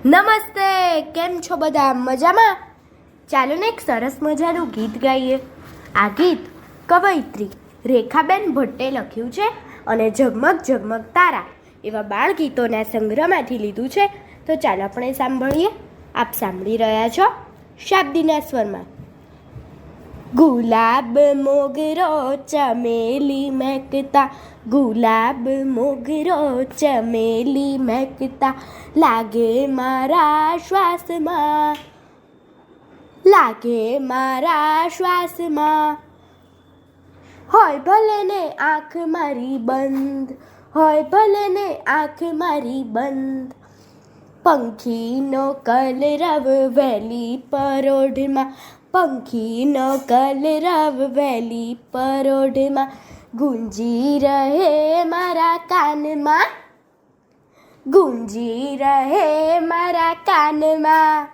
નમસ્તે, કેમ છો બધા? મજામાં? ચાલો ને એક સરસ મજાનું ગીત ગાઈએ. આ ગીત કવયિત્રી રેખાબેન ભટ્ટે લખ્યું છે અને ઝગમગ ઝગમગ તારા એવા બાળ ગીતોના સંગ્રહમાંથી લીધું છે. તો ચાલો આપણે સાંભળીએ. આપ સાંભળી રહ્યા છો શાબ્દીના સ્વરમાં. ગુલાબ મોગરો ચમેલી મહેકતા, ગુલાબ મોગરો ચમેલી મહેકતા, લાગે મારા શ્વાસમાં, લાગે મારા શ્વાસમાં. હોય ભલે ને આંખ મારી બંધ, હોય ભલે ને આંખ મારી બંધ, પંખીનો કલરવ વહેલી પરોઢમાં, પંખીનો કલરવ વહેલી પરોઢમાં, ગુંજી રહે મારા કાનમાં, ગુંજી રહે મારા કાનમાં.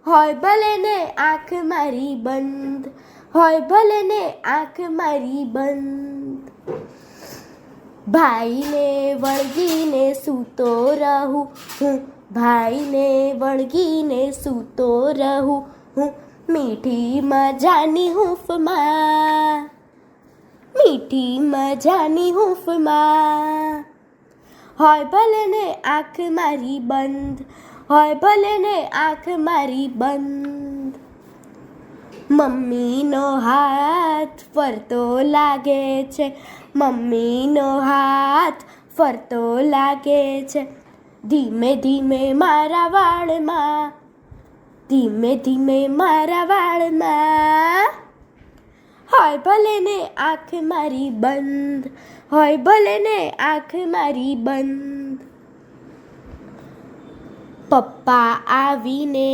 હોય ભલે ને આંખ મારી બંધ, હોય ભલે ને આંખ મારી બંધ, ભાઈને વળગીને સૂતો રહું હું, ભાઈને વળગીને સૂતો રહું હું, મીઠી મજાની હૂંફમાં, મીઠી મજાની હૂંફમાં. હોય ભલે ને આંખ મારી બંધ, હોય ભલે ને આંખ મારી બંધ, મમ્મીનો હાથ ફરતો લાગે છે, મમ્મીનો હાથ ફરતો લાગે છે, ધીમે ધીમે મારા વાળમાં, ધીમે ધીમે મારા વાળમાં. હોય ભલે ને આંખ મારી બંધ, હોય ભલે ને આંખ મારી બંધ, પપ્પા આવીને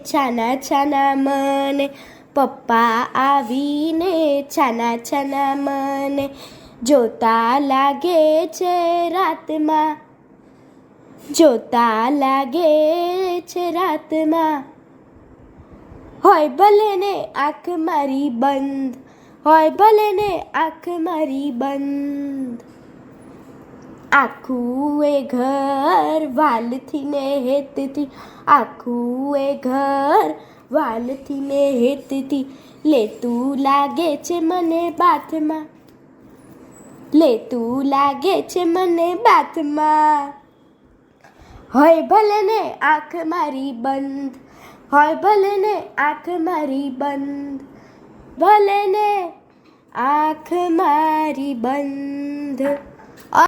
છાના છાના મને, પપ્પા આવીને છાના છાના મને, જોતા લાગે છે રાતમાં, જોતા લાગે છે રાતમાં. હોય ભલે ને આંખ મારી બંધ, હોય ભલે ને આંખ મારી બંધ, આખું એ ઘર વાલથી ને હેતથી, આખું એ ઘર વાલથી ને હેતથી, લેતું લાગે છે મને બાથમાં, લેતું લાગે છે મને બાથમાં. હોય ભલે ને આંખ મારી બંધ, હોય ભલે ને આંખ મારી બંધ, ભલે ને આંખ મારી બંધ.